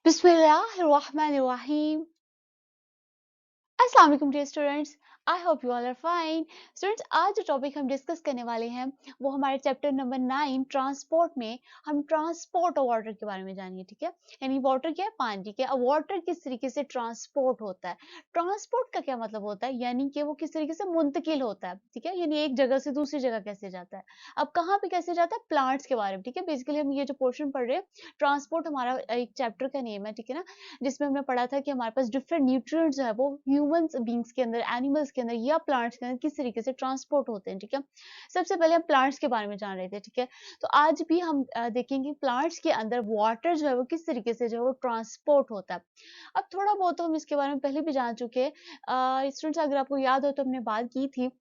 Bismillahirrahmanirrahim. अस्सलाम वालेकुम dear students. I hope you all are fine. Students, आज जो टॉपिक हम डिस्कस करने वाले हैं वो हमारे चैप्टर नंबर 9 ट्रांसपोर्ट में हम ट्रांसपोर्ट ऑफ वाटर के बारे में जानेंगे। ठीक है, यानी वाटर क्या है, पानी। ठीक है, अब वाटर किस तरीके से ट्रांसपोर्ट होता है। ट्रांसपोर्ट का क्या मतलब होता है, यानी कि वो किस तरीके से मुंतकिल होता है। ठीक है, यानी एक जगह से दूसरी जगह कैसे जाता है। अब कहाँ पे कैसे जाता है, प्लांट्स के बारे में। ठीक है, बेसिकली हम ये जो पोर्शन पढ़ रहे हैं, ट्रांसपोर्ट हमारा एक चैप्टर का नेम है। ठीक है ना, जिसमें हमने पढ़ा था कि हमारे पास डिफरेंट न्यूट्रिएंट्स जो है वो ह्यूमंस बींग्स के अंदर, एनिमल्स के अंदर या प्लांट्स के अंदर किस तरीके से ट्रांसपोर्ट होते हैं। ठीक है, सबसे पहले हम प्लांट्स के बारे में जान रहे थे। ठीक है, तो आज भी हम देखेंगे प्लांट्स के अंदर वाटर जो है वो किस तरीके से जो है वो ट्रांसपोर्ट होता है। अब थोड़ा बहुत तो हम इसके बारे में पहले भी जान चुके हैं। स्टूडेंट्स, अगर आपको याद हो तो हमने बात की थी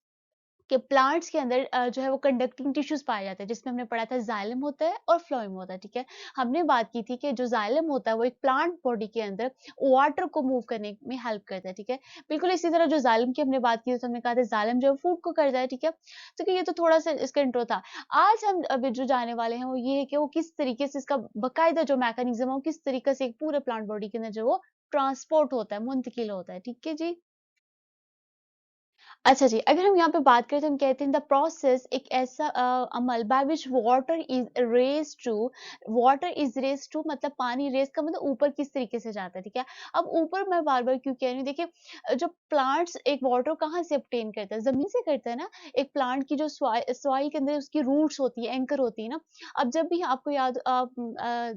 कि प्लांट्स के अंदर जो है वो कंडक्टिंग टिश्यूज पाए जाते हैं, जिसमें हमने पढ़ा था जाइलम होता है और फ्लोएम होता है। ठीक है, हमने बात की थी कि जो जाइलम होता है वो एक प्लांट बॉडी के अंदर वाटर को मूव करने में हेल्प करता है। ठीक है, बिल्कुल इसी तरह जो जाइलम की हमने बात की तो हमने कहा था जाइलम जो है फूड को करता है। ठीक है, तो कि ये तो थोड़ा सा इसका इंट्रो था। आज हम अभी जो जाने वाले हैं वो ये है कि वो किस तरीके से इसका बकायदा जो मैकेनिज्म है वो किस तरीके से एक पूरे प्लांट बॉडी के अंदर जो वो ट्रांसपोर्ट होता है, मुंतकिल होता है। ठीक है जी। अच्छा जी, अगर हम यहाँ पे बात करें तो हम कहते हैं द प्रोसेस एक ऐसा अमल by which water is raise to मतलब पानी रेज का मतलब ऊपर किस तरीके से जाता है। ठीक है, अब ऊपर मैं बार बार क्यों कह रही हूँ, देखिए जो प्लांट्स एक वाटर कहाँ से ऑब्टेन करता है, जमीन से करता है ना। एक प्लांट की जो सॉइल के अंदर उसकी रूट्स होती है, एंकर होती है ना। अब जब भी आपको याद आप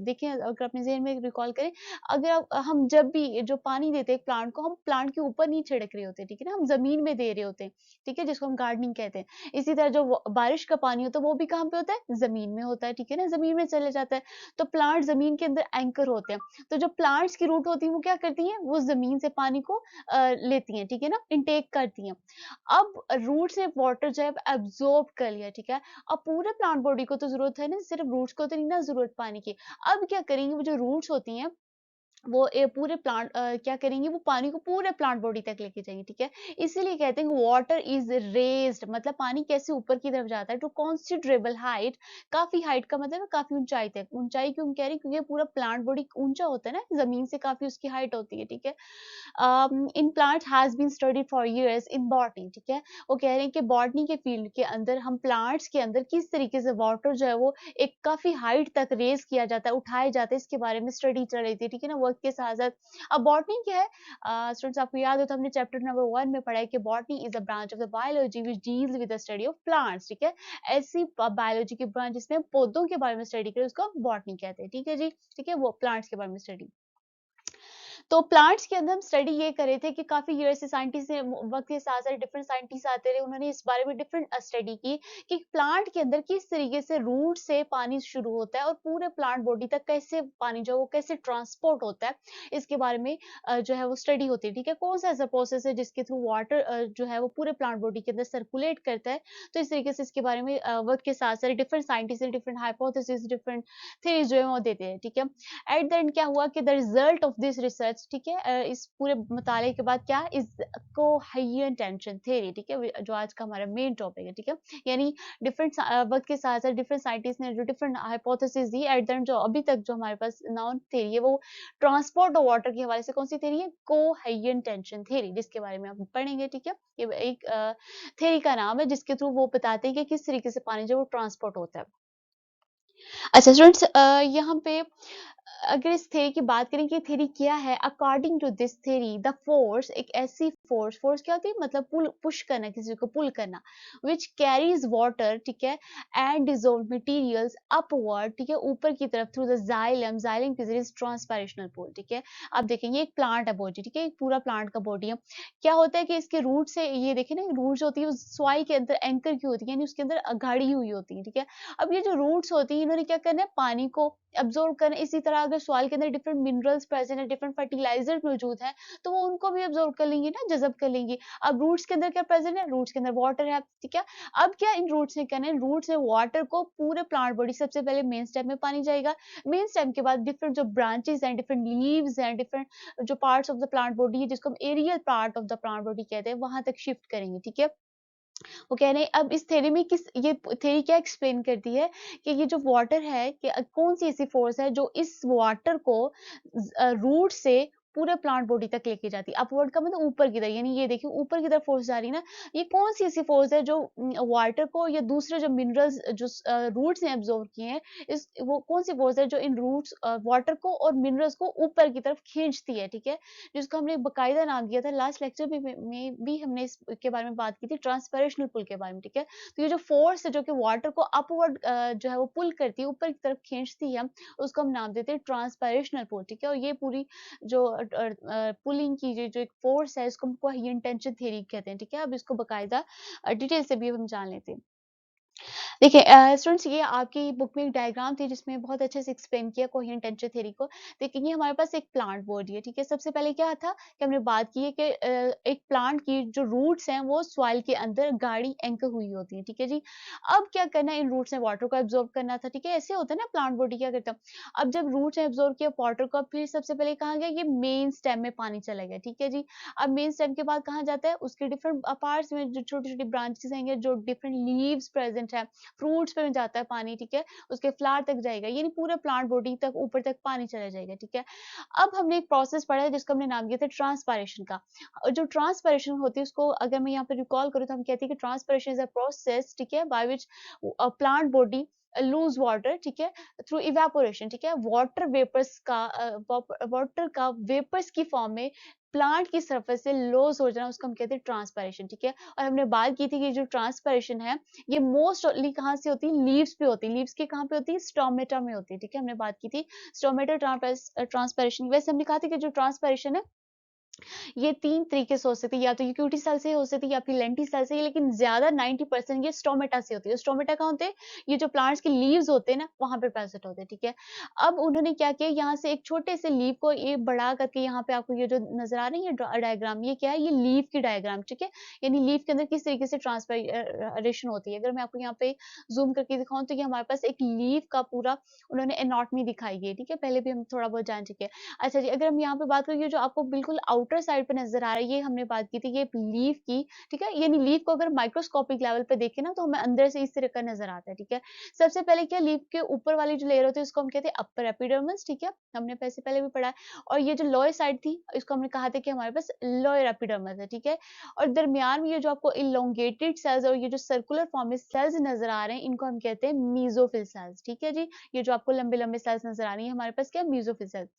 देखें, अगर अपने जहन में रिकॉल करें, अगर हम जब भी जो पानी देते हैं एक प्लांट को, हम प्लांट के ऊपर नहीं छिड़क रहे होते। ठीक है ना, हम जमीन में दे रहे होते हैं। ठीक है, जिसको हम गार्डनिंग कहते हैं। इसी तरह जो बारिश का पानी होता है वो भी कहाँ पे होता है, जमीन में होता है। ठीक है ना, जमीन में चले जाता है। तो प्लांट जमीन के अंदर एंकर होते हैं। तो जो प्लांट्स की रूट होती है वो क्या करती है, वो जमीन से पानी को लेती हैं। ठीक है ना, इंटेक करती हैं। अब रूट से वाटर जो है एब्जॉर्ब कर लिया। ठीक है, अब पूरे प्लांट बॉडी को तो जरूरत है ना, सिर्फ रूट्स को तो नहीं ना जरूरत पानी की। अब क्या करेंगे, वो जो रूट्स होती हैं वो पूरे प्लांट क्या करेंगी, वो पानी को पूरे प्लांट बॉडी तक लेके जाएंगी। ठीक है, इसीलिए कहते हैं वाटर इज रेज्ड, मतलब पानी कैसे ऊपर की तरफ जाता है टू कॉन्सिडरेबल हाइट। काफी हाइट का मतलब है काफी ऊंचाई तक। ऊंचाई क्यों कह रही हैं? क्योंकि पूरा प्लांट बॉडी ऊंचा होता है ना, जमीन से काफी उसकी हाइट होती है। ठीक है, इन plant has been studied for years in botany. ठीक है, वो कह रहे हैं कि बॉटनी के फील्ड के अंदर हम प्लांट्स के अंदर किस तरीके से वाटर जो है वो एक काफी हाइट तक रेज किया जाता है, उठाया जाता है, इसके बारे में स्टडी चल रही थी। ठीक है ना, वर्क के साथ साथ। अब बॉटनी क्या है, स्टूडेंट्स आपको याद हो तो हमने चैप्टर नंबर 1 में पढ़ा है कि botany is a branch of the biology which deals with the study of plants. ठीक है, ऐसी बायोलॉजी की ब्रांच जिसमें पौधों के बारे में स्टडी करें उसको बॉटनी कहते हैं। ठीक है जी, ठीक है, वो प्लांट्स के बारे में स्टडी। तो प्लांट्स के अंदर हम स्टडी ये कर रहे थे कि काफ़ी ईयर से साइंटिस्ट ने वक़्त के साथ-साथ डिफरेंट साइंटिस्ट आते रहे, उन्होंने इस बारे में डिफरेंट स्टडी की कि प्लांट के अंदर किस तरीके से रूट से पानी शुरू होता है और पूरे प्लांट बॉडी तक कैसे पानी जो है वो कैसे ट्रांसपोर्ट होता है, इसके बारे में जो है वो स्टडी होती है। ठीक है, कौन-सा ऐसा प्रोसेस है जिसके थ्रू वाटर जो है वो पूरे प्लांट बॉडी के अंदर सर्कुलेट करता है। तो इस तरीके से इसके बारे में वक़्त के साथ-साथ डिफरेंट साइंटिस्ट ने डिफरेंट हाइपोथेसिस, डिफरेंट थ्योरीज़ जो है वो देते हैं। ठीक है, एट द एंड क्या हुआ कि the result of this research, ठीक है, इस पूरे मुताले के बाद क्या, इस कोहेरेंट टेंशन थ्योरी। ठीक है, जो आज का हमारा मेन टॉपिक है। ठीक है, यानी डिफरेंट वक्त के साथ साथ डिफरेंट साइंटिस्ट ने जो different hypothesis the, at the end जो अभी तक जो हमारे पास नाउन थ्योरी है वो ट्रांसपोर्ट ऑफ वाटर के हवाले से कौन सी थ्योरी है, कोहेरेंट टेंशन थ्योरी, जिसके बारे में हम पढ़ेंगे। ठीक है, ये एक थ्योरी का नाम है जिसके थ्रू वो बताते हैं कि किस तरीके से पानी जो वो ट्रांसपोर्ट होता है। अच्छा स्टूडेंट्स, यहाँ पे अगर इस थ्योरी की बात करें कि थ्योरी क्या है, according to this theory the force एक ऐसी फोर्स, फोर्स क्या होती है, मतलब पुल, पुश करना, किसी को पुल करना, विच कैरीज वाटर। ठीक है, एंड डिजोल्व मटेरियल्स अपवर्ड। ठीक है, ऊपर की तरफ थ्रू द जाइलम, जाइलम की जरिए ट्रांसपैरेशनल पुल। ठीक है, अब देखेंगे एक प्लांट है बॉडी। ठीक है, एक पूरा प्लांट का बॉडी है। क्या होता है कि इसके रूट से, ये देखें ना, रूट्स होती है सॉइल के अंदर एंकर की होती है, यानी उसके अंदर गाड़ी हुई होती है। ठीक है, अब ये जो रूट्स होती हैं इन्होंने क्या करना है, पानी को एब्जॉर्ब करना है। इसी तरह अगर सॉइल के अंदर डिफरेंट मिनरल्स प्रेजेंट है, डिफरेंट फर्टिलाइजर मौजूद है, तो वो उनको भी एब्जॉर्ब कर लेंगे ना, जज़ब कर लेंगी। अब रूट्स के अंदर क्या प्रेजेंट है, रूट्स के अंदर वाटर है। ठीक है, अब क्या इन रूट्स ने करना है, रूट्स ने वाटर को पूरे प्लांट बॉडी, सबसे पहले मेन स्टेम में पानी जाएगा, मेन स्टेम के बाद डिफरेंट जो ब्रांचेस हैं, डिफरेंट लीव्स हैं, डिफरेंट जो parts of the plant body है जिसको हम aerial part of the plant body कहते हैं, वहां तक शिफ्ट करेंगे। ठीक है, वो कह रहे हैं अब इस थ्योरी में किस ये थ्योरी क्या एक्सप्लेन करती है कि ये जो वाटर है कि कौन सी ऐसी फोर्स है जो इस वाटर को रूट से पूरे प्लांट बॉडी तक लेके जाती है। अपवर्ड का मतलब ऊपर की तरफ, यानी ये देखिए ऊपर की तरफ फोर्स जा रही है ना, ये कौन सी ऐसी फोर्स है जो वाटर को या दूसरे जो मिनरल्स जो रूट्स ने एब्जॉर्ब किए हैं, इस वो कौन सी फोर्स है जो इन रूट्स वाटर को और मिनरल्स को ऊपर की तरफ खींचती है, ठीक है, जिसको हमने बकायदा नाम दिया था लास्ट लेक्चर में भी हमने इसके बारे में बात की थी, ट्रांसपरेशनल पुल के बारे में, ठीक है। तो ये जो फोर्स है जो कि वाटर को अपवर्ड जो है वो पुल करती है, ऊपर की तरफ खींचती है, उसको हम नाम देते हैं ट्रांसपरेशनल पुल, ठीक है। और ये पूरी जो पुलिंग की जो एक फोर्स है इसको हम कोहेरेंट टेंशन थ्योरी कहते हैं, ठीक है। अब इसको बकायदा डिटेल से भी हम जान लेते हैं। देखिए स्टूडेंट्स, ये आपकी बुक में एक डायग्राम थी जिसमें बहुत अच्छे से एक्सप्लेन किया कोहेरेंट टेंशन थ्योरी को। देखिए ये हमारे पास एक प्लांट बॉडी है, ठीक है। सबसे पहले क्या था कि हमने बात की है कि एक प्लांट की जो रूट्स हैं वो सॉइल के अंदर गाढ़ी एंकर हुई होती है, ठीक है जी। अब क्या करना है, इन रूट्स ने वाटर को एब्जॉर्ब करना था, ठीक है। ऐसे होता है ना, प्लांट बॉडी क्या करता है, अब जब रूट्स ने एब्जॉर्ब किया वाटर को, फिर सबसे पहले कहा गया ये मेन स्टेम में पानी चला गया, ठीक है जी। अब मेन स्टेम के बाद कहाँ जाता है, उसके डिफरेंट पार्ट्स में जो छोटी छोटी ब्रांचेस हैं, जो डिफरेंट लीव्स प्रेजेंट है, फ्रूट्स पे जाता है पानी, ठीक है, उसके फ्लावर तक जाएगा, यानी पूरे प्लांट बॉडी तक ऊपर तक पानी चला जाएगा, ठीक है। अब हमने एक प्रोसेस पढ़ा है जिसको हमने नाम दिया था ट्रांसपायरेशन का। जो ट्रांसपायरेशन होती है उसको अगर मैं यहाँ पे रिकॉल करूँ तो हम कहते हैं कि ट्रांसपायरेशन इज अ प्रोसेस, ठीक है, by which plant body loose water, ठीक है, थ्रू इवेपोरेशन, ठीक है, वाटर का वेपर्स की फॉर्म में प्लांट की सरफेस से लॉस हो जाना, उसको हम कहते हैं ट्रांसपायरेशन, ठीक है। और हमने बात की थी कि जो ट्रांसपायरेशन है ये मोस्टली कहाँ से होती है, लीव्स पे होती है। लीव्स के कहाँ पे होती है, स्टोमेटा में होती है, ठीक है, हमने बात की थी स्टोमेटा ट्रांसपायरेशन। वैसे हमने कहा था कि जो ट्रांसपायरेशन है ये 3 तरीके से हो सकती है, या तो ये क्यूटी सेल से हो सकती है या फिर लेंटी सेल से, लेकिन ज़्यादा 90% ये स्टोमेटा से होती है। स्टोमेटा कहाँ होते हैं? ये जो प्लांट्स के लीव्स होते हैं ना, वहाँ पे प्रेज़ेंट होते हैं, ठीक है। अब उन्होंने क्या किया, यहाँ से एक छोटे से लीव को ये बड़ा करके, यहाँ पे आपको ये जो नज़र आ रही है डायग्राम, ये क्या है? ये लीव की डायग्राम, ठीक है। यानी लीव के अंदर किस तरीके से ट्रांसपायरेशन होती है। अगर मैं आपको यहाँ पे ज़ूम करके दिखाऊँ तो ये हमारे पास एक लीव का पूरा उन्होंने एनाटॉमी दिखाई है, ठीक है। पहले भी हम थोड़ा बहुत जान चुके हैं। अच्छा जी, अगर हम यहाँ पे बात करें, ये जो आपको बिल्कुल आउटर साइड पे नज़र आ रहा है, ये हमने बात की थी, ये लीफ की, ठीक है? यानी लीफ को अगर माइक्रोस्कोपिक लेवल पे देखें ना, तो हमें अंदर से इस तरह का नज़र आता है, ठीक है? सबसे पहले क्या, लीफ के ऊपर वाली जो लेयर होती है, उसको हम कहते हैं अपर एपिडर्मिस, ठीक है? हमने पैसे पहले भी पढ़ा है। और ये जो लोअर साइड थी, इसको हमने कहा था कि हमारे पास लोअर एपिडर्मिस है, ठीक है? और दरमियान में ये जो आपको इलोंगेटेड सेल्स और ये जो सर्कुलर फॉर्म में सेल्स नज़र आ रहे हैं, इनको हम कहते हैं मेसोफिल सेल्स, ठीक है जी? ये जो आपको लंबे-लंबे सेल्स नज़र आ रही हैं, हमारे पास क्या है, मेसोफिल सेल्स।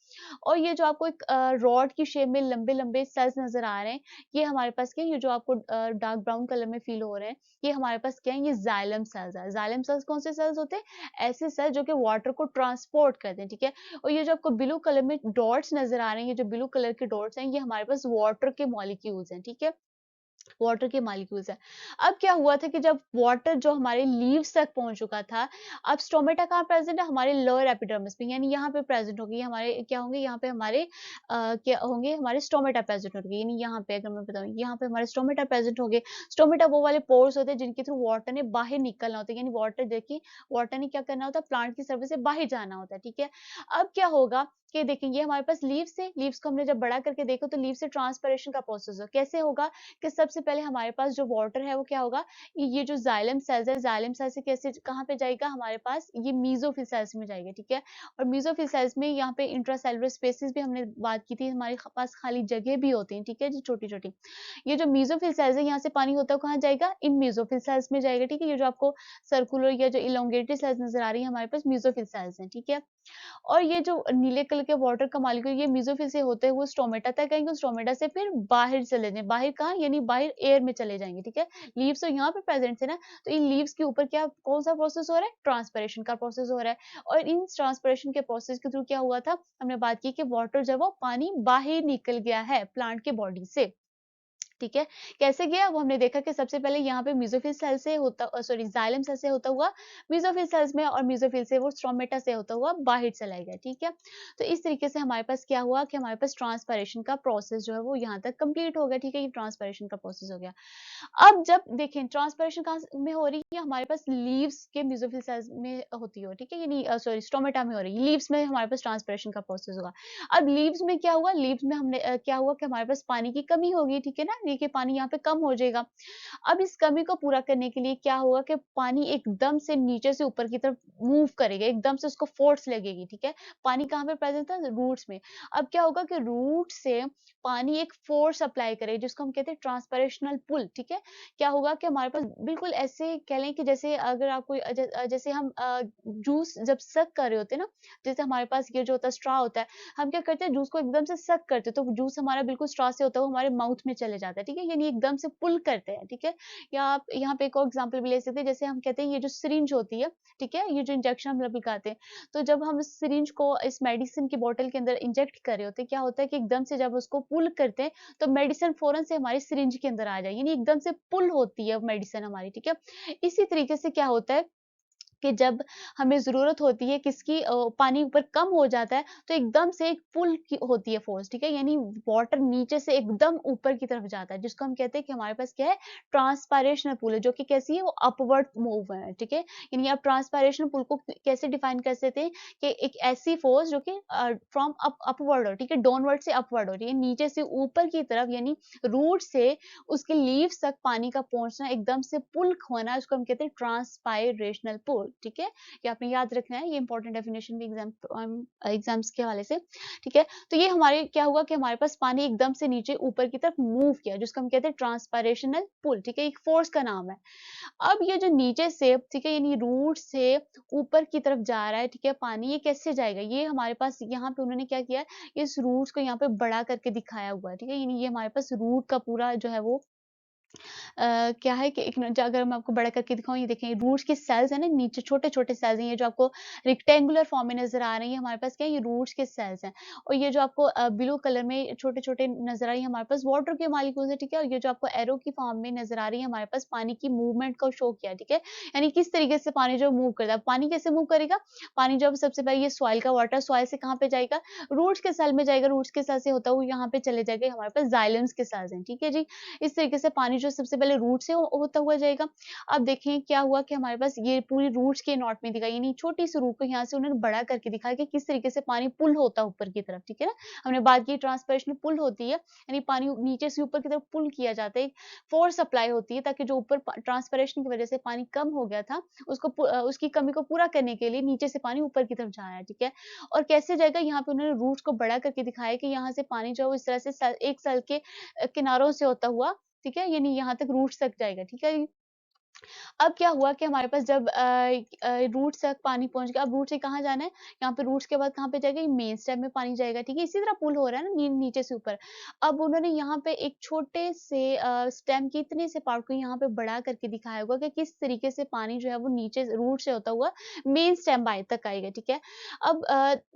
और ये जो आपको एक रॉड की शेप में लंबे-लंबे सेल्स नज़र आ रहे हैं, ये हमारे पास क्या है, ये जो आपको डार्क ब्राउन कलर में फ़ील हो रहे हैं, ये हमारे पास क्या है, ये जाइलम सेल्स है। जाइलम सेल्स कौन से सेल्स होते हैं? ऐसे सेल जो कि वाटर को ट्रांसपोर्ट करते हैं, ठीक है? और ये जो आपको ब्लू कलर में डॉट्स नज़र आ रहे हैं, ये जो ब्लू कलर के डॉट्स हैं, ये हमारे पास वाटर के मॉलिक्यूल्स हैं, ठीक है? वाटर के मॉलिक्यूल्स हैं। अब क्या हुआ था कि जब वाटर जो हमारे लीव्स तक पहुँच चुका था, अब स्टोमेटा कहाँ प्रेज़ेंट है? हमारे लोअर एपिडर्मिस में, यानी यहाँ पे प्रेज़ेंट होगी, हमारे क्या होंगे, यहाँ पे हमारे क्या होंगे, हमारे स्टोमेटा प्रेज़ेंट होंगे, यानी यहाँ पे अगर मैं बताऊँ, यहाँ पे हमारे स्टोमेटा प्रेज़ेंट होंगे। स्टोमेटा वो वाले पोर्स होते हैं जिनके थ्रू वाटर ने बाहर निकलना होता है, यानी वाटर देखिए, वाटर ने क्या करना होता है, प्लांट की सरफेस से बाहर जाना होता है, ठीक है? अब क्या होगा कि देखिए, ये हमारे पास लीव्स है, लीव्स को हमने जब बड़ा करके देखा तो लीव से ट्रांसपरेशन का प्रोसेस हो, कैसे होगा कि सबसे पहले हमारे पास जो वाटर है वो क्या होगा, ये जो जाइलम सेल्स है, जाइलम सेल से कैसे कहाँ पे जाएगा, हमारे पास ये मेसोफिल सेल्स में जाएगा, ठीक है। और मेसोफिल सेल्स में यहाँ पे इंट्रासेलुलर स्पेसेस भी हमने बात की थी, हमारे पास खाली जगह भी होती है, ठीक है जी, छोटी छोटी। ये जो मेसोफिल सेल्स है, यहाँ से पानी होता है कहाँ जाएगा, इन मेसोफिल सेल्स में जाएगा, ठीक है। ये जो आपको सर्कुलर या जो इलोंगेटेड सेल्स नजर आ रही है, हमारे पास मेसोफिल सेल्स हैं, ठीक है। और ये जो नीले कलर के वाटर का मॉलिक्यूल, ये मेसोफिल से होते हुए स्टोमेटा तक आएंगे, स्टोमेटा से फिर बाहर चले जाएंगे, बाहर कहाँ, यानी बाहर एयर में चले जाएंगे, ठीक है। लीव्स तो यहाँ पे प्रेजेंट है ना, तो इन लीव्स के ऊपर क्या, कौन सा प्रोसेस हो रहा है, ट्रांसपरेशन का प्रोसेस हो रहा है। और इन ट्रांसपरेशन के प्रोसेस के थ्रू क्या हुआ था, हमने बात की कि वाटर जब वो पानी बाहर निकल गया है प्लांट के बॉडी से, ठीक है। कैसे गया वो हमने देखा कि सबसे पहले यहाँ पे मेसोफिल सेल से होता सॉरी जाइलम सेल से होता हुआ मेसोफिल सेल्स में, और मेसोफिल से वो स्ट्रोमेटा से होता हुआ बाहर चला गया, ठीक है। तो इस तरीके से हमारे पास क्या हुआ कि हमारे पास ट्रांसपरेशन का प्रोसेस जो है वो यहाँ तक कंप्लीट हो गया, ठीक है, ये ट्रांसपरेशन का प्रोसेस हो गया। अब जब देखें ट्रांसपरेशन कहाँ में हो रही है, हमारे पास लीव्स के मेसोफिल सेल्स में होती है, ठीक है, यानी सॉरी स्टोमेटा में हो रही है, लीव्स में हमारे पास ट्रांसपरेशन का प्रोसेस होगा। अब लीव्स में क्या हुआ, लीव्स में हमने क्या हुआ कि हमारे पास पानी की कमी होगी, ठीक है ना, देखिए पानी यहाँ पे कम हो जाएगा। अब इस कमी को पूरा करने के लिए क्या होगा कि पानी एकदम से नीचे से ऊपर की तरफ मूव करेगा, एकदम से उसको फोर्स लगेगी, ठीक है? पानी कहाँ पे प्रेज़ेंट था? रूट्स में। अब क्या होगा कि रूट से पानी एक फोर्स अप्लाई करे जिसको हम कहते हैं ट्रांसपरेशनल पुल, ठीक है? क्या होगा कि हमारे पास बिल्कुल ऐसे कह लें कि जैसे अगर आपको जैसे हम जूस जब सक कर रहे होते हैं ना, जैसे हमारे पास ये जो होता है स्ट्रॉ होता है, हम क्या करते हैं जूस को एकदम से सक करते हैं, तो जूस हमारा बिल्कुल स्ट्रॉ से होता हुआ हमारे माउथ में चले जाता है, ठीक है? यानी एकदम से पुल करते हैं, ठीक है? या आप यहाँ पे एक और एग्जांपल भी ले सकते हैं, जैसे हम कहते हैं ये जो सिरिंज होती है, ठीक है? ये जो इंजेक्शन हम लोग लगाते हैं, तो जब हम इस सिरिंज को इस मेडिसिन की बॉटल के अंदर इंजेक्ट कर रहे होते हैं, क्या होता है कि एकदम से जब उसको पुल करते हैं, तो मेडिसिन फ़ौरन से हमारी सिरिंज के अंदर आ जाए, यानी एकदम से पुल होती है मेडिसिन हमारी, ठीक है? इसी तरीके से क्या होता है कि जब हमें ज़रूरत होती है किसकी पानी ऊपर कम हो जाता है, तो एकदम से एक पुल की होती है फ़ोर्स, ठीक है? यानी वाटर नीचे से एकदम ऊपर की तरफ जाता है, जिसको हम कहते हैं कि हमारे पास क्या है, ट्रांसपायरेशनल पुल है, जो कि कैसी है, वो अपवर्ड मूव है, ठीक है? यानी आप ट्रांसपायरेशनल पुल को कैसे डिफाइन कर सकते हैं कि एक ऐसी फ़ोर्स जो कि फ्रॉम अपवर्ड हो, ठीक है? डाउनवर्ड से अपवर्ड हो रही है, नीचे से ऊपर की तरफ यानी रूट से उसके लीव्स तक पानी का पहुँचना, एकदम से पुल होना, उसको हम कहते हैं ट्रांसपायरेशनल पुल, ठीक है? ये आपने याद रखना है, ये इंपॉर्टेंट डेफिनिशन भी एग्ज़ाम्स के हवाले से, ठीक है? तो ये हमारे क्या हुआ कि हमारे पास पानी एकदम से नीचे ऊपर की तरफ मूव किया, जिसको हम कहते हैं ट्रांसपायरेशनल पुल, ठीक है? एक फ़ोर्स का नाम है। अब ये जो नीचे से, ठीक है, यानी रूट से ऊपर की तरफ जा रहा है, ठीक है, पानी, ये कैसे जाएगा? ये हमारे पास यहाँ पे उन्होंने क्या किया है, इस रूट्स को यहाँ पे बड़ा करके दिखाया हुआ है, ठीक है? यानी ये हमारे पास रूट का पूरा जो है वो क्या है कि एक न ज अगर मैं आपको बड़ा करके दिखाऊँ, ये देखें रूट्स के सेल्स हैं ना, नीचे छोटे-छोटे सेल्स हैं, ये जो आपको रेक्टेंगुलर फॉर्म में नज़र आ रही है, हमारे पास क्या है, ये रूट्स के सेल्स हैं। और ये जो आपको ब्लू कलर में छोटे-छोटे नज़र आ रही है, हमारे पास वाटर के मॉलिक्यूल्स हैं, ठीक है? और ये जो आपको एरो की फॉर्म में नज़र आ रही है, हमारे पास पानी की मूवमेंट को शो किया है, ठीक है? यानी किस तरीके से पानी जो मूव करता है। पानी कैसे मूव करेगा? पानी जब सबसे पहले ये सॉइल का वाटर, सॉइल से कहाँ पे जाएगा? रूट्स के सेल में जाएगा, रूट्स के सेल से होता हुआ यहाँ पे चले जाएगा, हमारे पास जाइलम्स के सेल्स हैं, ठीक है जी? इस तरीके से पानी जो सबसे पहले रूट से होता हुआ जाएगा। अब देखें क्या हुआ कि हमारे पास ये पूरी रूट्स के नॉट में दिखाई, यानी छोटी सी रूट को यहाँ से उन्होंने बड़ा करके दिखाया कि किस तरीके से पानी पुल होता है ऊपर की तरफ, ठीक है ना? हमने बात की ट्रांसपरेशनल पुल होती है, यानी पानी नीचे से ऊपर की तरफ पुल किया जाता है, एक फोर्स अप्लाई होती है ताकि जो ऊपर ट्रांसपरेशन की वजह से पानी कम हो गया था, उसकी कमी को पूरा करने के लिए नीचे से पानी ऊपर की तरफ जा रहा है, ठीक है? और कैसे जाएगा, यहाँ पे उन्होंने रूट्स को बड़ा करके दिखाया कि यहाँ से पानी जो है वो इस तरह से एक सेल के किनारों से होता हुआ, ठीक है? यानी यहाँ तक रूट्स तक जाएगा, ठीक है? अब क्या हुआ कि हमारे पास जब रूट्स तक पानी पहुँच गया, अब रूट से कहाँ जाना है? यहाँ पे रूट्स के बाद कहाँ पे जाएगा? ये मेन स्टेम में पानी जाएगा, ठीक है? इसी तरह पुल हो रहा है ना नीचे से ऊपर। अब उन्होंने यहाँ पे एक छोटे से स्टेम के इतने से पार्ट को यहाँ पे बड़ा करके दिखाया होगा कि किस तरीके से पानी जो है वो नीचे रूट से होता हुआ मेन स्टेम बाय तक आएगा, ठीक है? अब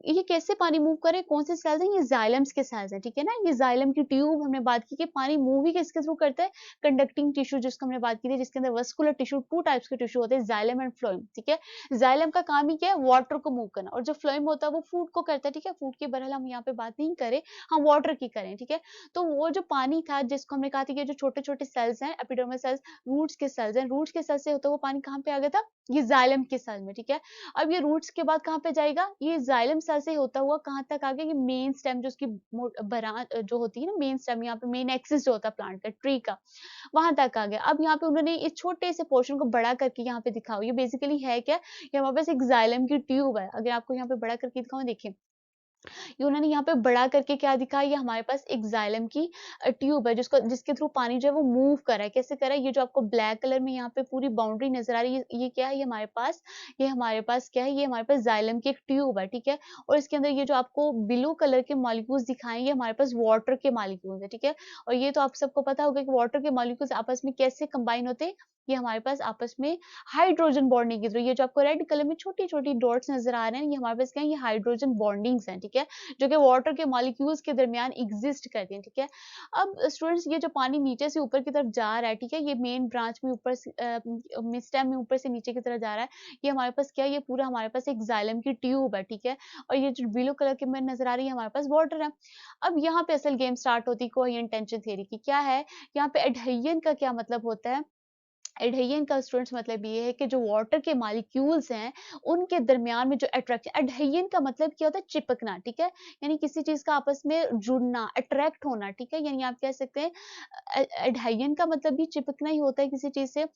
ये कैसे पानी मूव करे? कौन से सेल्स हैं? ये जाइलम्स के सेल्स हैं, ठीक है ना? ये जाइलम की ट्यूब हमने बात की कि पानी मूव ही किसके थ्रू करता है? कंडक्टिंग टिश्यू जिसको हमने बात की थी, जिसके अंदर वस्कुलर टिश्यू, 2 टाइप्स के टिश्यू होते हैं, जाइलम एंड फ्लोएम, ठीक है? जाइलम का काम ही क्या है? वाटर को मूव करना, और जो फ्लोएम होता है वो फूड को करता है, ठीक है? फूड की बहरहाल हम यहाँ पे बात नहीं करें, हम वाटर की करें, ठीक है? तो वो जो पानी था जिसको हमने कहा था कि ये जो छोटे-छोटे सेल्स हैं, एपिडर्मल सेल्स, रूट्स के सेल्स हैं, रूट्स के सेल से होता हुआ पानी कहाँ पे आ गया था? ये जाइलम के सेल में, ठीक है? अब ये रूट्स के बाद कहाँ पे जाएगा? ये जाइलम सेल से होता हुआ कहाँ तक आ गया? ये मेन स्टेम जो उसकी जो होती है ना, मेन स्टेम, यहाँ पे मेन एक्सिस जो होता है प्लांट का, ट्री का, वहाँ तक आ गया। अब यहाँ पे उन्होंने इस छोटे से पोर्शन को बड़ा करके यहाँ पे दिखाओ, ये बेसिकली है क्या? ये हमारे पास एक जाइलम की ट्यूब है। अगर आपको यहाँ पे बड़ा करके दिखाऊँ, देखिए। ये उन्होंने यहाँ पे बड़ा करके क्या दिखाया, ये हमारे पास एक जाइलम की ट्यूब है जिसके थ्रू पानी जो है वो मूव कर रहा है। कैसे कर रहा है? ये जो आपको ब्लैक कलर में यहाँ पे पूरी बाउंड्री नज़र आ रही है, ये क्या है? ये हमारे पास क्या है? ये हमारे पास जाइलम की एक ट्यूब है, ठीक है? और इसके अंदर ये जो आपको ब्लू कलर के मॉलिक्यूल्स दिखाए, ये हमारे पास वाटर के मॉलिक्यूल्स है, ठीक है? और ये तो आप सबको पता होगा कि वाटर के मॉलिक्यूल्स आपस में कैसे कंबाइन होते हैं? ये हमारे पास आपस में हाइड्रोजन बॉन्डिंग के थ्रू, ये जो आपको रेड कलर में छोटी-छोटी डॉट्स नज़र आ रहे हैं, ये हमारे पास क्या है? ये हाइड्रोजन बॉन्डिंग्स हैं, ठीक है? जो कि वाटर के मॉलिक्यूल्स के दरमियान एग्जिस्ट करती हैं, ठीक है? अब स्टूडेंट्स, ये जो पानी नीचे से ऊपर की तरफ जा रहा है, ठीक है? ये मेन ब्रांच में ऊपर से स्टेम में ऊपर से नीचे की तरफ जा रहा है। ये हमारे पास क्या है? ये पूरा हमारे पास एक जाइलम की ट्यूब है, ठीक है? और ये जो ब्लू कलर की में नज़र आ रही है, हमारे पास वाटर है। अब यहाँ पे असल गेम स्टार्ट होती है कोहेरेंट टेंशन थ्योरी की। क्या है? यहाँ पे एडहेरियन का क्या मतलब होता है? एडहेशन का स्टूडेंट्स मतलब ये है कि जो वाटर के मॉलिक्यूल्स हैं, उनके दरमियान में जो अट्रैक्शन, एडहेशन का मतलब क्या होता है? चिपकना, ठीक है? यानी किसी चीज़ का आपस में जुड़ना, अट्रैक्ट होना, ठीक है? यानी आप कह सकते हैं एडहेशन का मतलब भी चिपकना ही होता है किसी चीज़ से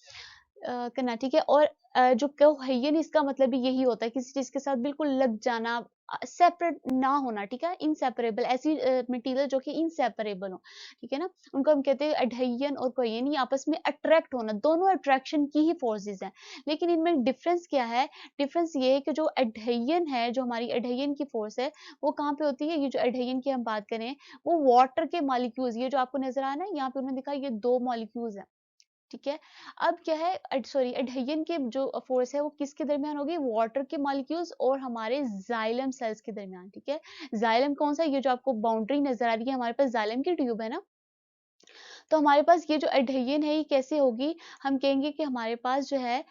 करना, ठीक है? और जो कोहेजन इसका मतलब भी यही होता है किसी चीज़ के साथ बिल्कुल लग जाना, सेपरेट ना होना, ठीक है? इनसेपरेबल ऐसी मटेरियल जो कि इनसेपरेबल हो, ठीक है ना? उनको हम कहते हैं एडहेशन और कोहेजन, ये आपस में अट्रैक्ट होना, दोनों अट्रैक्शन की ही फोर्सेस हैं। लेकिन इनमें डिफरेंस क्या है? डिफरेंस ये है कि जो एडहेशन है, जो हमारी एडहेशन की फोर्स है, वो कहाँ पे होती है? ये जो एडहेशन की हम बात करें, वो वाटर के मॉलिक्यूल्स, ये जो आपको नज़र आ रहा है, यहाँ पे उन्होंने दिखा ये 2 मॉलिक्यूल्स हैं। ठीक है। अब क्या है सॉरी एडहेशन के जो फ़ोर्स है वो किसके दरमियान होगी? वाटर के मॉलिक्यूल्स और हमारे जाइलम सेल्स के दरमियान, ठीक है। जाइलम कौन-सा? ये जो आपको बाउंड्री नज़र आ रही है, हमारे पास जाइलम की ट्यूब है ना, तो हमारे पास ये जो एडहेशन है ये कैसे होगी? हम कहेंगे कि हमारे पास जो है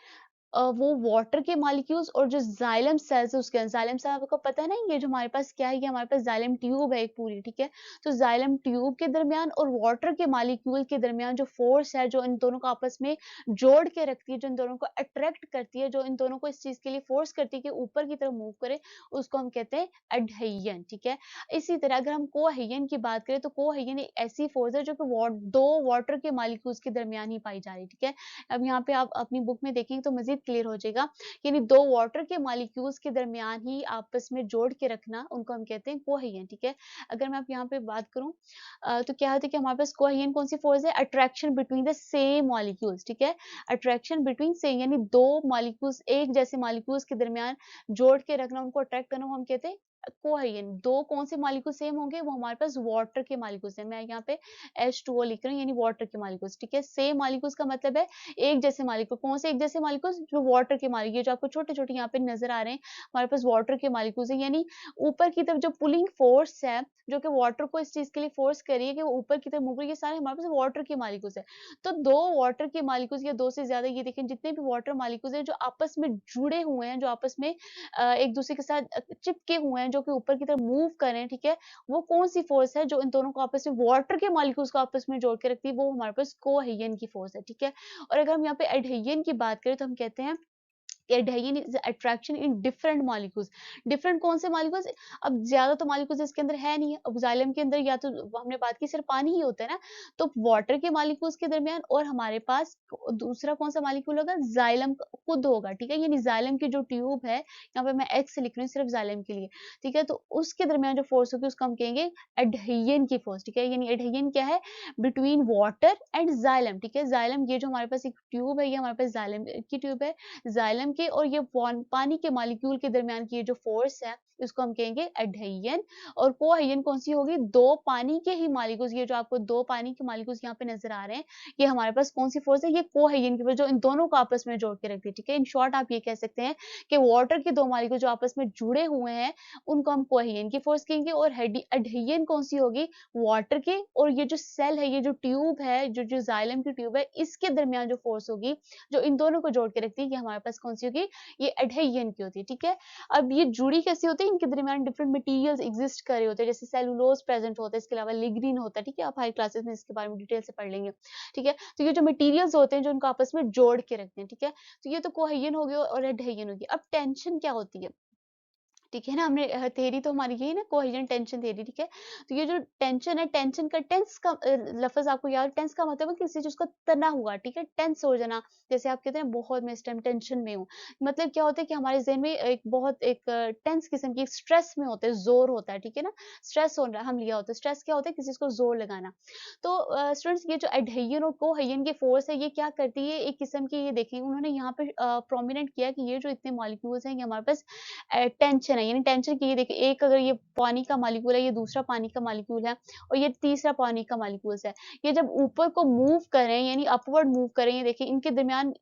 वो वाटर के मॉलिक्यूल्स और जो जाइलम सेल्स है उसके अंदर, जाइलम सेल आपको पता है ना, ये जो हमारे पास क्या है, ये हमारे पास जाइलम ट्यूब है एक पूरी, ठीक है। तो जाइलम ट्यूब के दरमियान और वाटर के मॉलिक्यूल के दरमियान जो फोर्स है, जो इन दोनों को आपस में जोड़ के रखती है, जो इन दोनों को अट्रैक्ट करती है, जो इन दोनों को इस चीज के लिए फोर्स करती है कि ऊपर की तरफ मूव करे, उसको हम कहते हैं एडहेशन, ठीक है। इसी तरह अगर हम कोहेजन की बात करें, तो कोहेजन एक ऐसी फोर्स है जो कि दो वाटर के मॉलिक्यूल्स के दरमियान ही पाई जा रही है, ठीक है। अब यहाँ पे आप अपनी बुक में देखेंगे तो मज़ीद क्लियर हो जाएगा, यानी 2 वाटर के मॉलिक्यूल्स के दरमियान ही आपस में जोड़ के रखना, उनको हम कहते हैं कोहेजन, ठीक है? अगर मैं अब यहाँ पे बात करूँ तो क्या होता है कि हमारे पास कोहेजन कौन-सी फ़ोर्स है? Attraction between the same molecules, ठीक है? अट्रैक्शन बिटवीन सेम यानी 2 मॉलिक्यूल्स, एक जैसे मॉलिक्यूल्स के दरमियान जोड़ के रखना, उनको अट्रैक्ट करना, वो हम कहते हैं कोहेजन। 2 कौन-से मॉलिक्यूल सेम होंगे? वो हमारे पास वाटर के मॉलिक्यूल्स हैं। मैं यहाँ पे H2O लिख रही हूँ, यानी वाटर के मॉलिक्यूल्स, ठीक है? सेम मॉलिक्यूल्स का मतलब है एक जैसे मालिक्यूल, कौन से एक जैसे मालिक्यूल्स? जो वाटर के मालिक्यूल, ये जो आपको छोटे-छोटे यहाँ पे नज़र आ रहे हैं, हमारे पास वाटर के मालिक्यूल्स हैं, यानी ऊपर की तरफ जो पुलिंग फोर्स है, जो कि वाटर को इस चीज़ के लिए फोर्स कर रही है कि वो ऊपर की तरफ मूव करे, ये सारे हमारे पास वाटर के मालिक्यूल्स हैं। तो 2 वाटर के मालिक्यूल्स या 2 से ज़्यादा, ये देखें जितने भी वाटर मालिक्यूल्स हैं, जो आपस में जुड़े हुए हैं, जो आपस में एक-दूसरे के साथ चिपके हुए हैं, जो कि ऊपर की तरफ मूव कर रहे हैं, ठीक है? वो कौन-सी फोर्स है जो इन दोनों को आपस में, वाटर के मॉलिक्यूल्स को आपस में जोड़ के रखती है? वो हमारे पास कोहेजन की फोर्स है, ठीक है? और अगर हम यहाँ पे एडहेजन की बात करें तो हम कहते हैं adhesion is attraction in different molecules. Different कौन से मॉलिक्यूल्स? अब ज्यादा तो मॉलिक्यूल्स इसके अंदर है नहीं, अब जाइलम के अंदर या तो हमने बात की सिर्फ पानी ही होता है ना, तो वाटर के मॉलिक्यूल्स के दरमियान और हमारे पास दूसरा कौन सा मॉलिक्यूल होगा? जाइलम खुद होगा, ठीक है। यानी जाइलम की जो ट्यूब है, यहाँ पे मैं एक्स लिख रही हूँ सिर्फ जाइलम के लिए, ठीक है। तो उसके दरमियान जो फोर्स होगी उसको हम कहेंगे एडहेजन की फोर्स, ठीक है। यानी एडहेजन क्या है? बिटवीन वाटर एंड जाइलम, ठीक है। जाइलम ये जो हमारे पास एक ट्यूब है, ये हमारे पास जाइलम की ट्यूब है, जाइलम के और ये पानी के मॉलिक्यूल के दरमियान की ये जो फोर्स है, इसको हम कहेंगे एडहेजन। और कोहेजन कौन सी होगी? 2 पानी के ही मॉलिक्यूल्स, ये जो आपको 2 पानी के मॉलिक्यूल्स यहाँ पे नजर आ रहे हैं, ये हमारे पास कौन सी फोर्स है? ये कोहेजन की फोर्स, जो इन दोनों को आपस में जोड़ के रखती है, ठीक है। इन शॉर्ट आप ये कह सकते हैं कि वाटर के 2 मॉलिक्यूल जो आपस में जुड़े हुए हैं, उनको हम कोहेजन की फोर्स कहेंगे। और एडहेजन कौन सी होगी? वाटर के और ये जो सेल है, ये जो ट्यूब है, जो जो जाइलम की ट्यूब है, इसके दरमियान जो फोर्स होगी, जो इन दोनों को जोड़ के रखती है, ये हमारे पास कौन-सी होगी? ये एडहेजन की होती है, ठीक है? अब ये जुड़ी कैसी होती है? इनके दरमियान डिफरेंट मटेरियल्स एक्सिस्ट कर रहे होते हैं, जैसे सेलुलोज प्रेजेंट होता है, इसके अलावा लिग्निन होता है, ठीक है? आप हायर क्लासेस में इसके बारे में डिटेल से पढ़ लेंगे, ठीक है? तो ये जो मटेरियल्स होते हैं, जो इनको आपस में जोड़ के रखते हैं, ठीक है? तो ये तो कोहेजन हो गया और एडहेजन हो गया। अब टेंशन क्या होती है? ठीक है ना, हमने थ्योरी तो हमारी यही ना, कोहेजन टेंशन थ्योरी, ठीक है। तो ये जो टेंशन है, टेंशन का टेंस का लफ्ज आपको याद, टेंस का मतलब है किसी चीज को तना हुआ, ठीक है, टेंस हो जाना। जैसे आप कहते हैं बहुत मैं इस टाइम टेंशन में हूँ, मतलब क्या होता है कि हमारे जहन में एक बहुत एक टेंस किस्म की स्ट्रेस में होते हैं, जोर होता है, ठीक है ना। स्ट्रेस हो रहा हम लिया होता है, स्ट्रेस क्या होता है? किसी चीज को जोर लगाना। तो स्टूडेंट्स ये जो एडहेजन और कोहेजन की फोर्स है, ये क्या करती है? एक किस्म की, ये देखिए उन्होंने यहाँ पे प्रोमिनेंट किया कि ये जो इतने मॉलिक्यूल्स हैं, ये हमारे पास टेंशन है, यानी टेंशन की, ये देखिए एक अगर ये पानी का मॉलिक्यूल है, ये दूसरा पानी का मॉलिक्यूल है और ये तीसरा पानी का मॉलिक्यूल्स है। ये जब ऊपर को मूव करें, यानी अपवर्ड मूव करें, ये देखिए इनके दरमियान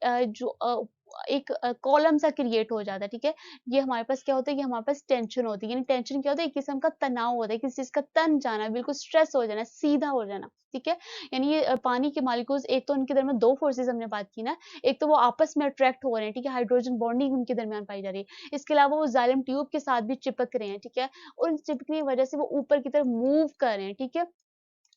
एक कॉलम सा क्रिएट हो जाता है, ठीक है। ये हमारे पास क्या होता है? ये हमारे पास टेंशन होती है, यानी टेंशन क्या होता है? एक किस्म का तनाव होता है, किसी चीज का तन जाना, बिल्कुल स्ट्रेस हो जाना, सीधा हो जाना, ठीक है। यानी ये पानी के मॉलिक्यूल्स, एक तो उनके दरमियान 2 फोर्सेस हमने बात की ना, एक तो वो आपस में अट्रैक्ट हो रहे हैं, ठीक है, हाइड्रोजन बॉन्डिंग उनके दरमियान पाई जा रही है। इसके अलावा वो जाइलम ट्यूब के साथ भी चिपक रहे हैं, ठीक है? और इन चिपकने की वजह से वो ऊपर की तरफ मूव कर रहे हैं, ठीक है?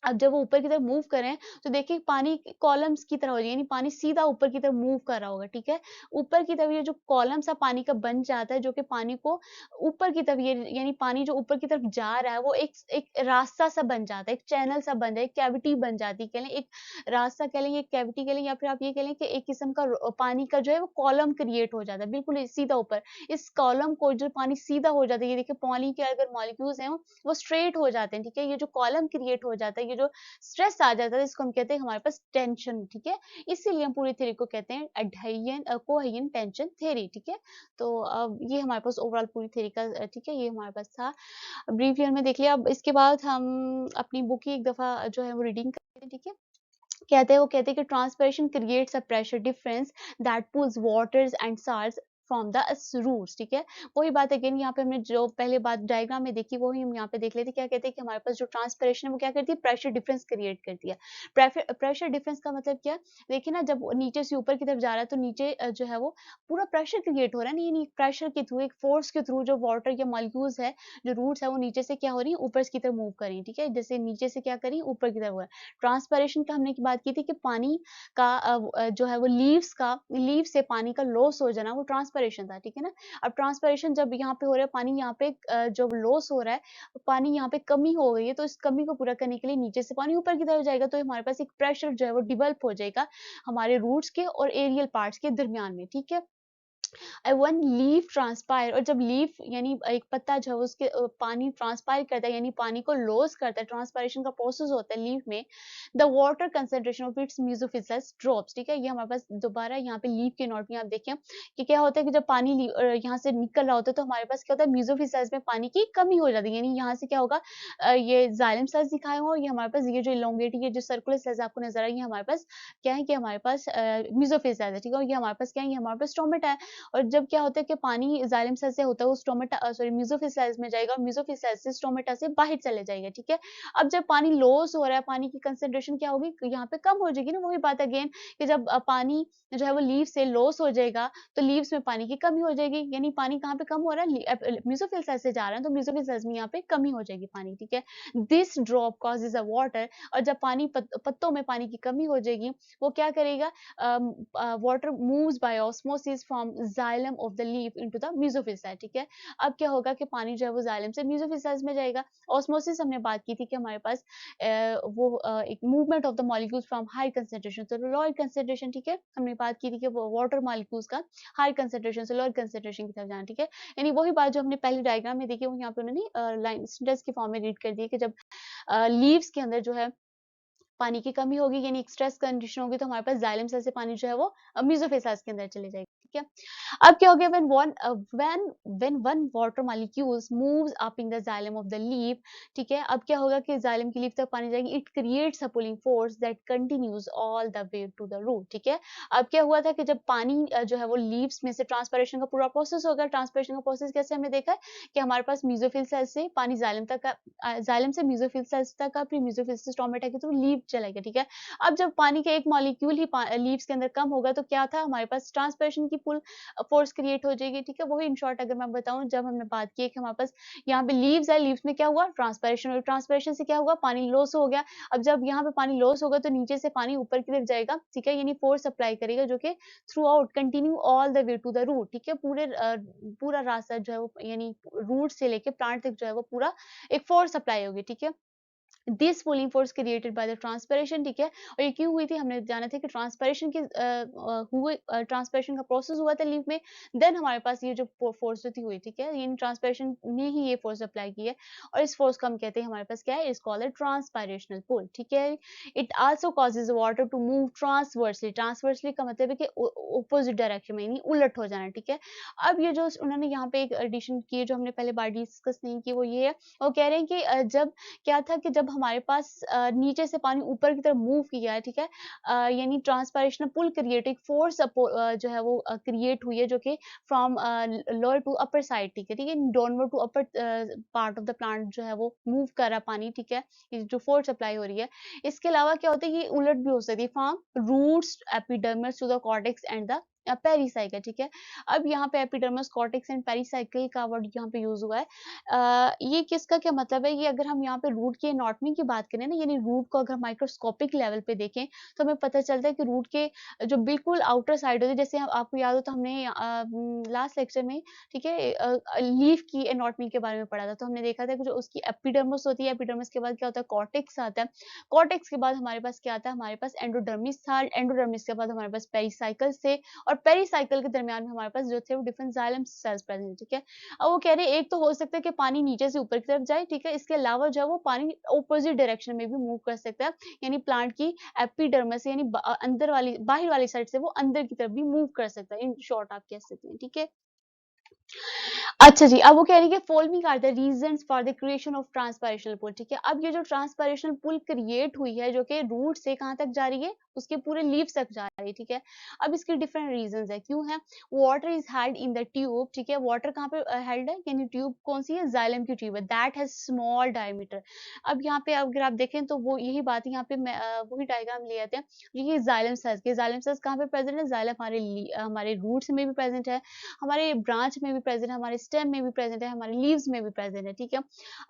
अब जब वो ऊपर की तरफ मूव करें, तो देखिए पानी कॉलम्स की तरह हो जाएगी, यानी पानी सीधा ऊपर की तरफ मूव कर रहा होगा, ठीक है? ऊपर की तरफ ये जो कॉलम सा पानी का बन जाता है, जो कि पानी को ऊपर की तरफ ये यानी पानी जो ऊपर की तरफ जा रहा है, वो एक एक रास्ता सा बन जाता है, एक चैनल सा बन जाए, एक कैविटी बन जाती है, कह लें एक रास्ता कह लें, एक कैविटी कह लें, या फिर आप ये कह लें कि एक किस्म का पानी का जो है वो कॉलम क्रिएट हो जाता है, बिल्कुल सीधा ऊपर। इस कॉलम को जो पानी सीधा हो जाता है, ये देखिए पानी के अगर मॉलिक्यूल्स हैं वो स्ट्रेट हो जाते हैं, ठीक है? ये जो कॉलम क्रिएट हो जाता है, ये जो स्ट्रेस आ जाता है, इसको हम कहते हैं हमारे पास टेंशन, ठीक है? इसीलिए हम पूरी थ्योरी को कहते हैं कोहेरेंट टेंशन थ्योरी, ठीक है? तो अब ये हमारे पास ओवरऑल पूरी थ्योरी का ठीक है, ये हमारे पास था। ब्रीफली हमने देख लिया, अब इसके बाद हम अपनी बुक की एक दफ़ा जो है वो रीडिंग करते हैं, ठीक है? कहते हैं कि transpiration creates a pressure difference that pulls waters and salts from the roots, ठीक है? वही बात अगेन यहाँ पे हमने जो पहले बात डायग्राम में देखी वही हम यहाँ पे देख लेते हैं। क्या कहते हैं कि हमारे पास जो ट्रांसपिरेशन है वो क्या करती है, प्रेशर डिफरेंस क्रिएट करती है। प्रेशर डिफरेंस का मतलब क्या, देखिए ना, जब वो नीचे से ऊपर की तरफ जा रहा है तो नीचे जो है वो पूरा प्रेशर क्रिएट हो रहा है, नहीं नहीं, प्रेशर के थ्रू, एक फोर्स के थ्रू जो वाटर या मॉलिक्यूल्स है, जो रूट्स है, वो नीचे से क्या हो रही है, ऊपर की तरफ मूव कर रही है, ठीक है? जैसे नीचे से क्या करी, ऊपर की तरफ हो रहा है। ट्रांसपिरेशन का हमने की बात की थी कि पानी का जो है वो लीव से पानी का लॉस हो जाना, वो ट्रांसपिरेशन था, ठीक है ना? अब ट्रांसपिरेशन जब यहाँ पे हो रहा है, पानी यहाँ पे जब लॉस हो रहा है, पानी यहाँ पे कमी हो गई है, तो इस कमी को पूरा करने के लिए नीचे से पानी ऊपर की तरफ जाएगा, तो हमारे पास एक प्रेशर जो है वो डेवलप हो जाएगा हमारे रूट्स के और एरियल पार्ट्स के दरमियान में, ठीक है? वन लीफ ट्रांसपायर, और जब लीफ यानी एक पत्ता जो है उसके पानी ट्रांसपायर करता है, यानी पानी को लॉस करता है, ट्रांसपायरेशन का प्रोसेस होता है लीफ में, the water concentration of its mesophylls drops, ठीक है? ये हमारे पास दोबारा यहाँ पे लीफ के नोट में आप देखें कि क्या होता है कि जब पानी यहाँ से निकल रहा होता है, तो हमारे पास क्या होता है, मेसोफिल्स में पानी की कमी हो जाती है, यानी यहाँ से क्या होगा, ये जाइलम सेल्स दिखाए हुए, ये हमारे पास ये जो इलोंगेटेड ये जो सर्कुलर सेल्स आपको नजर आ रही है, हमारे पास क्या है कि हमारे पास मेसोफिल्स है, ठीक है? और ये हमारे पास क्या है, ये हमारे पास स्टोमेटा है। और जब क्या होता है कि पानी जाइलम सेल से होता है वो सॉरी मेसोफिल सेल्स में जाएगा, और मेसोफिल सेल्स से स्टोमेटा से बाहर चले जाएगा, ठीक है? अब जब पानी लॉस हो रहा है, पानी की कंसंट्रेशन क्या होगी, यहाँ पे कम हो जाएगी ना, वही बात अगेन कि जब पानी जो है वो लीव से लॉस हो जाएगा, तो लीव्स में पानी की कमी हो जाएगी, यानी पानी कहाँ पे कम हो रहा है, मेसोफिल सेल्स से जा रहा है, तो मेसोफिल सेल्स में यहाँ पे कमी हो जाएगी पानी, ठीक है? This drop causes a water, और जब पानी पत्तों में पानी की कमी हो जाएगी, वो क्या करेगा, water moves by osmosis from xylem of the leaf into the mesophyll cell, ठीक है? अब क्या होगा कि पानी जो है वो xylem से mesophyll cells में जाएगा। ऑस्मोसिस हमने बात की थी कि हमारे पास एक movement of the molecules from high concentration to lower concentration, ठीक है? हमने बात की थी कि वाटर मॉलिक्यूल्स का हाई कंसंट्रेशन से लोअर कंसंट्रेशन की तरफ जाना, ठीक है? यानी वही बात जो हमने पहले डायग्राम में देखी, वो यहाँ पे उन्होंने लाइन सेंटेंस के फॉर्म में रीड कर दी है कि जब लीव्स के अंदर जो है पानी की कमी होगी, यानी एक स्ट्रेस कंडीशन होगी, तो हमारे पास जाइलम सेल से पानी जो है वो मेसोफिल सेल्स के अंदर चली जाएगी, ठीक है? अब क्या हो गया, when one water molecules moves up in the xylem of the leaf, ठीक है? अब क्या होगा कि xylem की लीफ तक पानी जाएगी, it creates a pulling force that continues all the way to the root, ठीक है? अब क्या हुआ था कि जब पानी जो है वो लीव्स में से ट्रांसपिरेशन का पूरा प्रोसेस होगा, ट्रांसपिरेशन का प्रोसेस कैसे हमने देखा है कि हमारे पास मेसोफिल सेल से पानी xylem तक का जाइलम से मेसोफिल सेल्स तक का, फिर मेसोफिल से स्टोमेटा के थ्रू लीफ चलेगा, ठीक है? अब जब पानी का एक मॉलिक्यूल ही लीव्स के अंदर कम होगा, तो क्या था, हमारे पास ट्रांसपिरेशन की पुल फोर्स क्रिएट हो जाएगी, ठीक है? वही इन शॉर्ट अगर मैं बताऊँ, जब हमने बात की है कि हमारे पास यहाँ पे लीव्स है, लीव्स में क्या हुआ, ट्रांसपिरेशन, और ट्रांसपिरेशन से क्या हुआ, पानी लॉस हो गया। अब जब यहाँ पे पानी लॉस होगा, तो नीचे से पानी ऊपर की तरफ जाएगा, ठीक है? यानी फोर्स अप्लाई करेगा, जो कि throughout continue all the way to the root, ठीक है? पूरा रास्ता जो है वो, यानी रूट से लेके प्लांट तक जो है वो पूरा एक फोर्स अप्लाई होगी, ठीक है? This pulling force created by the transpiration, ठीक है? और ये क्यों हुई थी, हमने जाना था कि ट्रांसपिरेशन की हुए ट्रांसपिरेशन का प्रोसेस हुआ था लीफ में, देन हमारे पास ये जो फोर्स थी हुई, ठीक है? यानी ट्रांसपिरेशन ने ही ये फोर्स अप्लाई की है, और इस फोर्स को हम कहते हैं, हमारे पास क्या है, इज कॉल्ड ट्रांसपायरेशनल पुल, ठीक है? It also causes water to move transversely, transversely का मतलब है कि ऑपोजिट डायरेक्शन में, यानी उलट हो जाना, ठीक है? अब ये जो उन्होंने यहाँ पे एक एडिशन की है, जो हमने पहले बार डिस्कस नहीं की, वो ये है, वो कह रहे हैं कि जब क्या था कि जब हमारे पास नीचे से पानी ऊपर की तरफ मूव किया है, ठीक है? यानी ट्रांसपिरेशनल पुल क्रिएट, एक फोर्स जो है वो क्रिएट हुई है, जो कि from lower to upper side, ठीक है? ठीक है? Downward to upper part of the plant जो है वो मूव कर रहा है पानी, ठीक है? ये जो फोर्स अप्लाई हो रही है, इसके अलावा क्या होता है, ये उलट भी हो सकती है, from roots epidermis to the cortex and the pericycle, ठीक है। अब यहाँ पे एपिडर्मिस, कॉर्टेक्स एंड पेरिसाइकिल का वर्ड यहाँ पे यूज़ हुआ है। ये किसका क्या मतलब है, ये अगर हम यहाँ पे रूट की एनाटॉमी की बात करें ना, यानी रूट को अगर माइक्रोस्कोपिक लेवल पे देखें, तो हमें पता चलता है कि रूट के जो बिल्कुल आउटर साइड होती है, जैसे आपको याद हो तो हमने लास्ट लेक्चर में, ठीक है, लीफ की एनाटॉमी के बारे में पढ़ा था, तो हमने देखा था कि जो उसकी एपिडर्मिस होती है, एपिडर्मिस के बाद क्या होता है, कॉर्टेक्स आता है, कॉर्टेक्स के बाद हमारे पास क्या आता है, हमारे पास एंडोडर्मिस था, एंडोडर्मिस के बाद हमारे पास पेरिसाइकिल से, और पेरिसाइकिल के दरमियान में हमारे पास जो थे वो डिफरेंट जाइलम सेल्स प्रेजेंट है, ठीक है। अब वो कह रहे हैं एक तो हो सकता है कि पानी नीचे से ऊपर की तरफ जाए, ठीक है, इसके अलावा जो है वो पानी ऑपोजिट डायरेक्शन में भी मूव कर सकता है, यानी प्लांट की एपिडर्मिस यानी अंदर वाली बाहर वाली साइड से वो अंदर की तरफ भी मूव कर सकता है, इन शॉर्ट आप कह सकते हैं, ठीक है। अच्छा जी, अब वो कह रही है कि following are the reasons for the creation of transpirational pool, ठीक है। अब ये जो ट्रांसपायरेशनल पूल क्रिएट हुई है, जो कि रूट से कहाँ तक जा रही है, उसके पूरे लीव्स तक जा रही है, ठीक है। अब इसके डिफरेंट रीजंस है, क्यों है। Water is held in the tube, ठीक है, वाटर कहाँ पे हेल्ड है, यानी ट्यूब कौन सी है, जाइलम की ट्यूब है, दैट हैज स्मॉल डायमीटर। अब यहाँ पे अगर आप देखें तो वो यही बात है, यहाँ पे मैं वही डायग्राम ले आते हैं, ये जाइलम सेल्स के, जाइलम सेल्स कहाँ पे प्रेजेंट है, जाइलम हमारे रूट्स में भी प्रेजेंट है, हमारे ब्रांच में भी प्रेजेंट है, हमारे स्टेम में भी प्रेजेंट है, हमारे लीव्स में भी प्रेजेंट है, ठीक है।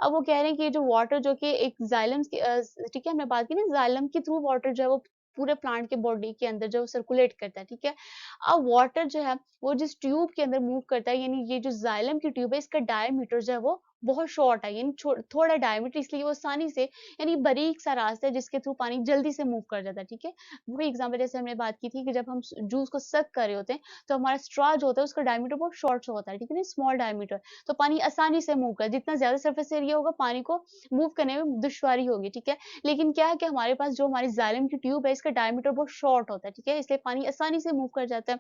अब वो कह रहे हैं कि ये जो वाटर जो कि एक जाइलम की ठीक है, हमने बात की ना, जाइलम के थ्रू वाटर जो है वो पूरे प्लांट के बॉडी के अंदर जो सर्कुलेट करता है, ठीक है। अब वाटर जो है वो जिस ट्यूब के अंदर मूव करता है, यानी ये जो जाइलम की ट्यूब है, इसका डायमीटर जो है वो बहुत शॉर्ट है, यानी थोड़ा डायमीटर, इसलिए वो आसानी से, यानी बारीक सा रास्ता है जिसके थ्रू पानी जल्दी से मूव कर जाता है, ठीक है। वही एग्जाम्पल जैसे हमने बात की थी कि जब हम जूस को सक कर रहे होते हैं, तो हमारा स्ट्रॉ जो होता है उसका डायमीटर बहुत शॉर्ट होता है, ठीक है ना, स्मॉल डायमीटर, तो पानी आसानी से मूव कर, जितना ज्यादा सरफेस एरिया होगा पानी को मूव करने में दुश्वारी होगी, ठीक है। लेकिन क्या है कि हमारे पास जो हमारी जाइलम की ट्यूब है, इसका डायमीटर बहुत शॉर्ट होता है, ठीक है, इसलिए पानी आसानी से मूव कर जाता है।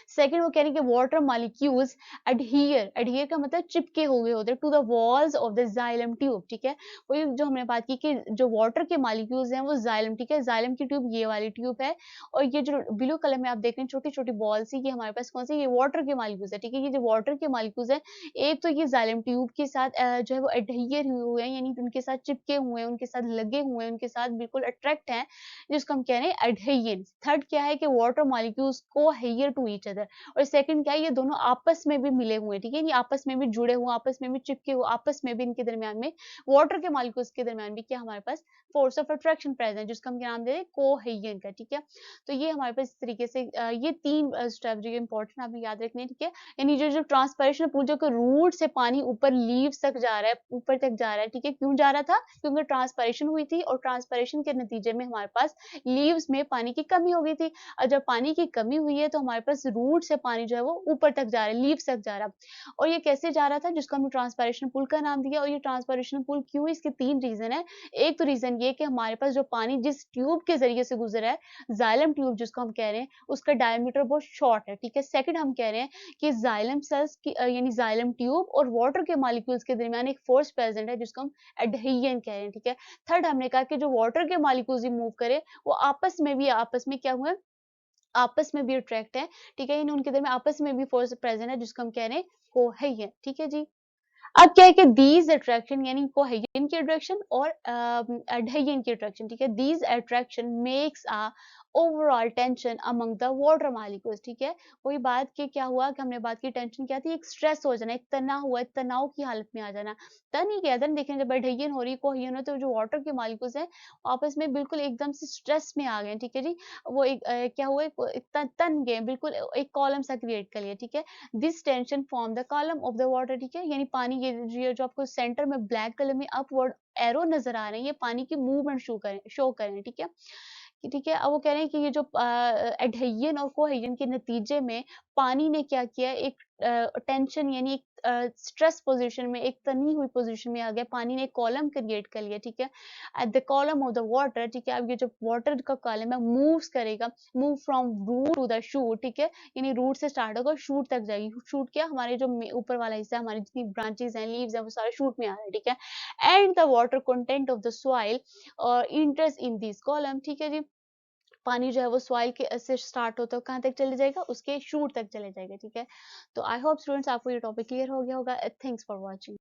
सेकंड वो कह रही है कि वाटर मॉलिक्यूल्स एडहियर, एडहियर का मतलब चिपके हुए होते हैं to the walls of the xylem tube, ठीक है। वही जो हमने बात की कि जो वाटर के मॉलिक्यूल्स हैं वो जाइलम, ठीक है, जाइलम की ट्यूब ये वाली ट्यूब है, और ये जो ब्लू कलर में आप देख रहे हैं छोटी छोटी बॉल्स है, ये हमारे पास कौन सी, ये वाटर के मॉलिक्यूल्स है, ठीक है। ये जो वाटर के मॉलिक्यूल्स है, एक तो ये जाइलम ट्यूब के साथ जो है वो एडहियर हुए हैं, यानी उनके साथ चिपके हुए हैं, उनके साथ लगे हुए हैं, उनके साथ बिल्कुल अट्रैक्ट है, जिसको हम कह रहे हैं एडहेरेंस। थर्ड क्या है कि वाटर मॉलिक्यूल्स को हेयर टू ईच अदर, और सेकंड क्या है, ये दोनों आपस में भी मिले हुए हैं, ठीक है, ये आपस में भी जुड़े हुए, आपस में भी चिपके हुए, आपस में भी इनके दरमियान में वाटर के मॉलिक्यूल्स के दरमियान भी क्या हमारे पास फोर्स ऑफ अट्रैक्शन प्रेजेंट है, जिसका हम क्या नाम दे रहे हैं, कोहेजन का, ठीक है। तो ये हमारे पास इस तरीके से ये तीन स्टेप जो इंपॉर्टेंट आपने याद रखने हैं, ठीक है। यानी जो जो ट्रांसपिरेशन पूछो कि रूट से पानी ऊपर लीव्स तक जा रहा है, ऊपर तक जा रहा है, ठीक है, क्यों जा रहा था, क्योंकि ट्रांसपिरेशन हुई थी, और ट्रांसपिरेशन के नतीजे में हमारे पास लीव्स में पानी की कमी हो गई थी, और जब पानी की कमी हुई है तो हमारे पास रूट से पानी जो है वो ऊपर तक जा रहा है, लीव्स तक जा रहा है, और ये कैसे जा रहा था, जिसको हमने ट्रांसपिरेशन पुल का नाम दिया। और ये ट्रांसपिरेशन पुल क्यों, इसके तीन रीजन है। एक तो रीजन ये कि हमारे पास जो पानी जिस ट्यूब के जरिए से गुजरा है, जाइलम ट्यूब जिसको हम कह रहे हैं, उसका डायमीटर बहुत शॉर्ट है, ठीक है। सेकंड हम कह रहे हैं कि जाइलम सेल्स की यानी जाइलम ट्यूब और वाटर के मॉलिक्यूल्स के दरमियान एक फोर्स प्रेजेंट है, जिसको हम एडहेशन कह रहे हैं, ठीक है। थर्ड हमने कहा कि जो वाटर के मॉलिक्यूल्स मूव करे, वो आपस में क्या हुए, आपस में भी अट्रैक्ट है, ठीक है, इन उनके दरमियान आपस में भी फोर्स प्रेजेंट है, जिसको हम कह रहे हैं कोहेजन, ठीक है जी। अब क्या है कि दीज अट्रैक्शन यानी कोहेजन की अट्रैक्शन और एडहेजन की अट्रैक्शन, ठीक है, these attraction makes a overall tension among the water molecules, ठीक है। वही बात कि क्या हुआ कि हमने बात की, टेंशन क्या थी, एक स्ट्रेस हो जाना, एक तनाव हुआ, तनाव की हालत में आ जाना, तन ही क्या था, देखें जब एडहेजन हो रही, कोहेजन हो, तो जो वाटर के मॉलिक्यूल्स हैं आपस में बिल्कुल एकदम से स्ट्रेस में आ गए, ठीक है जी। वो एक क्या हुआ, एक तन गए, बिल्कुल एक कॉलम सा क्रिएट कर लिया, ठीक है। This tension form the column of the water, ठीक है, यानी पानी ये जो आपको सेंटर में ब्लैक कलर में अपवर्ड एरो नजर आ रहे हैं, ये पानी की मूवमेंट शो करें, ठीक है। ठीक है, अब वो कह रहे हैं कि ये जो एडहेजन और कोहेजन के नतीजे में पानी ने क्या किया, एक टेंशन यानी एक स्ट्रेस पोजीशन में, एक तनी हुई पोजीशन में आ गया, पानी ने एक कॉलम क्रिएट कर लिया, ठीक है, at the column of the water, ठीक है। अब ये जो वाटर का कॉलम है मूव्स करेगा, move from root to the shoot, ठीक है, यानी रूट से स्टार्ट होगा शूट तक जाएगी, शूट क्या, हमारे जो ऊपर वाला हिस्सा है, हमारी जितनी ब्रांचेस हैं, लीव्स हैं, वो सारे शूट में आ रहे हैं, ठीक है। And the water content of the soil और इंटरेस्ट इन दिस कॉलम, ठीक है जी। पानी जो है वो सॉइल के से स्टार्ट होता है, कहाँ तक चले जाएगा, उसके शूट तक चले जाएगा, ठीक है। तो आई होप स्टूडेंट्स आपको ये टॉपिक क्लियर हो गया होगा। Thanks for watching.